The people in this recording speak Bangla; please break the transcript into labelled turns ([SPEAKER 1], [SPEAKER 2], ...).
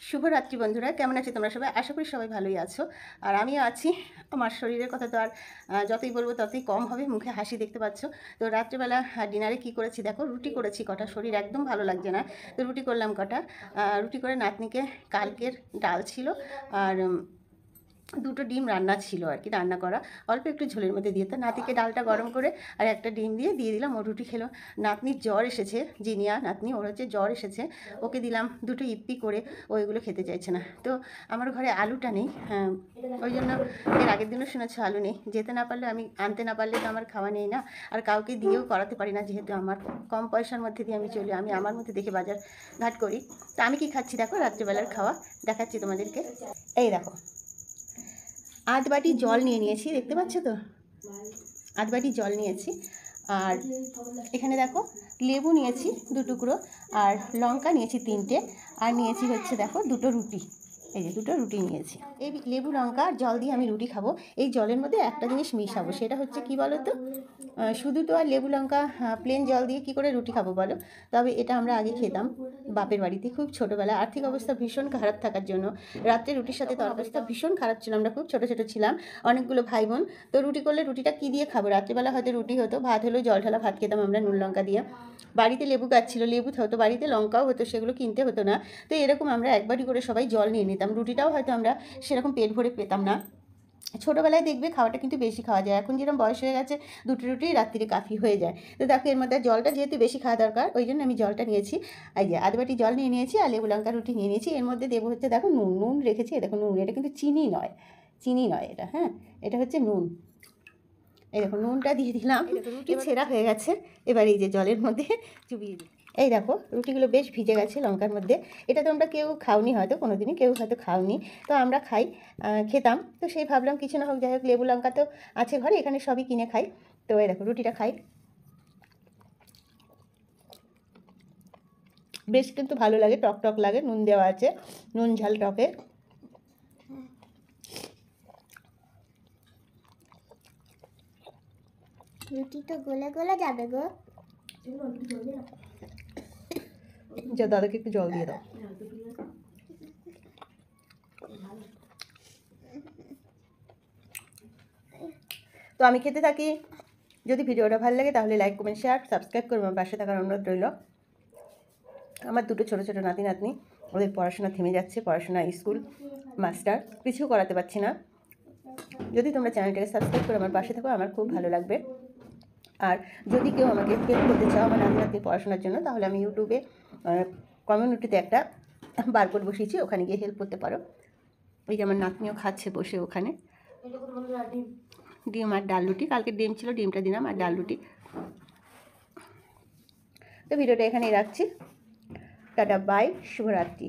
[SPEAKER 1] শুভরাত্রি বন্ধুরা, কেমন আছো তোমরা সবাই? আশা করি সবাই ভালোই আছো। আর আমিও আছি। আমার শরীরের কথা তো আর যতই বলবো ততই কম হবে, মুখে হাসি দেখতে পাচ্ছ। তো রাত্রেবেলা ডিনারে কি করেছি দেখো, রুটি করেছি কটা, শরীর একদম ভালো লাগছে না, তো রুটি করলাম কটা। রুটি করে নাতনিকে কালকের ডাল ছিল আর দুটো ডিম রান্না ছিল আর কি, রান্না করা অল্প একটু ঝোলের মধ্যে দিয়ে, তো নাতিকে ডালটা গরম করে আর একটা ডিম দিয়ে দিলাম, ও রুটি খেলো। নাতনির জ্বর এসেছে, জিনিয়া নাতনি, ওর হচ্ছে জ্বর এসেছে, ওকে দিলাম দুটো ইপ্পি করে, ওইগুলো খেতে চাইছে না। তো আমার ঘরে আলুটা নেই, হ্যাঁ ওই জন্য এর আগের দিনও শুনেছি আলু নেই, যেতে না পারলে আমি আনতে না পারলে তো আমার খাওয়া নেই না, আর কাউকে দিয়েও করাতে পারি না, যেহেতু আমার কম পয়সার মধ্যে দিয়ে আমি চলি, আমি আমার মধ্যে দেখে বাজার ঘাট করি। তা আমি কি খাচ্ছি দেখো, রাত্রিবেলার খাওয়া দেখাচ্ছি তোমাদেরকে। এই দেখো, আধ বাটি জল নিয়ে নিয়েছি, দেখতে পাচ্ছ তো, আধ বাটি জল নিয়েছি। আর এখানে দেখো লেবু নিয়েছি দু টুকরো, আর লঙ্কা নিয়েছি তিনটে, আর নিয়েছি হচ্ছে দেখো দুটো রুটি, এই যে দুটো রুটি নিয়েছি। এই লেবু লঙ্কা আর জল দিয়ে আমি রুটি খাবো। এই জলের মধ্যে একটা জিনিস মিশাবো, সেটা হচ্ছে কি বলো তো, শুধু তো আর লেবু লঙ্কা প্লেন জল দিয়ে কি করে রুটি খাবো বলো? তবে এটা আমরা আগে খেতাম বাপের বাড়িতে, খুব ছোটোবেলায় আর্থিক অবস্থা ভীষণ খারাপ থাকার জন্য রাত্রে রুটির সাথে তরকারিটা ভীষণ খারাপ ছিল, আমরা খুব ছোটো ছোটো ছিলাম, অনেকগুলো ভাই বোন। তো রুটি করলে রুটিটা কী দিয়ে খাবো, রাত্রিবেলা হয়তো রুটি হতো, ভাত হলেও জল ঢালা ভাত খেতাম আমরা নুন লঙ্কা দিয়ে। বাড়িতে লেবু গাছ ছিল, লেবু হতো বাড়িতে, লঙ্কাও হতো, সেগুলো কিনতে হতো না। তো এরকম আমরা একবারই করে সবাই জল নিয়ে নিতাম, রুটিটাও হয়তো আমরা সেরকম পেট ভরে পেতাম না। ছোটোবেলায় দেখবে খাওয়াটা কিন্তু বেশি খাওয়া যায়, এখন যেরকম বয়স হয়ে গেছে দুটো রুটি রাত্রিরে কাফি হয়ে যায়। তো দেখো এর মধ্যে জলটা যেহেতু বেশি খাওয়া দরকার, ওই জন্য আমি জলটা নিয়েছি, এই যে আধ বাটি জল নিয়ে নিয়েছি, আর লেবু লঙ্কা রুটি নিয়ে নিয়েছি। এর মধ্যে দেবো হচ্ছে দেখো নুন, নুন রেখেছি, দেখো নুন, এটা কিন্তু চিনি নয়, চিনি নয় এটা, হ্যাঁ এটা হচ্ছে নুন। এই দেখো নুনটা দিয়ে দিলাম, রুটি ছেঁড়া হয়ে গেছে, এবার এই যে জলের মধ্যে চুবিয়ে দিই। এই দেখো রুটিগুলো বেশ ভিজে গেছে লঙ্কার মধ্যে। এটা তোমরা কেউ খাওনি হয়তো, কোনো দিনই কেউ হয়তো খাওনি, তো আমরা খাই, খেতাম, তো সেই ভাবলাম কিছু না হোক যাই হোক, লেবু লঙ্কা তো আছে ঘরে, এখানে সবই কিনে খাই। তো এই দেখো রুটিটা খাই, বেশ কিন্তু ভালো লাগে, টক টক লাগে, নুন দেওয়া আছে, নুন ঝাল টকে।
[SPEAKER 2] রুটি তো গলে গলে যাবে গো।
[SPEAKER 1] যা দাদাকে একটু জল দিয়ে দাও। তো আমি খেতে থাকি, যদি ভিডিওটা ভালো লাগে তাহলে লাইক কমেন্ট শেয়ার সাবস্ক্রাইব করবো, আমার পাশে থাকার অনুরোধ রইল। আমার দুটো ছোটো ছোটো নাতি নাতনি, ওদের পড়াশোনা থেমে যাচ্ছে, পড়াশোনা স্কুল মাস্টার কিছু করাতে পারছি না। যদি তোমরা চ্যানেলটাকে সাবস্ক্রাইব করে আমার পাশে থাকো আমার খুব ভালো লাগবে। আর যদি কেউ আমাকে হেল্প করতে চাও আমার নাতি নাতনির পড়াশোনার জন্য, তাহলে আমি ইউটিউবে কমিউনিটিতে একটা বারকোড বসিয়েছি, ওখানে গিয়ে হেল্প করতে পারো। ওই যে আমার নাতনিও খাচ্ছে বসে ওখানে, ডিম আর ডাল রুটি, কালকে ডিম ছিল ডিমটা দিলাম, আর ডাল রুটি। তো ভিডিওটা এখানেই রাখছি, টাটা বাই, শুভরাত্রি।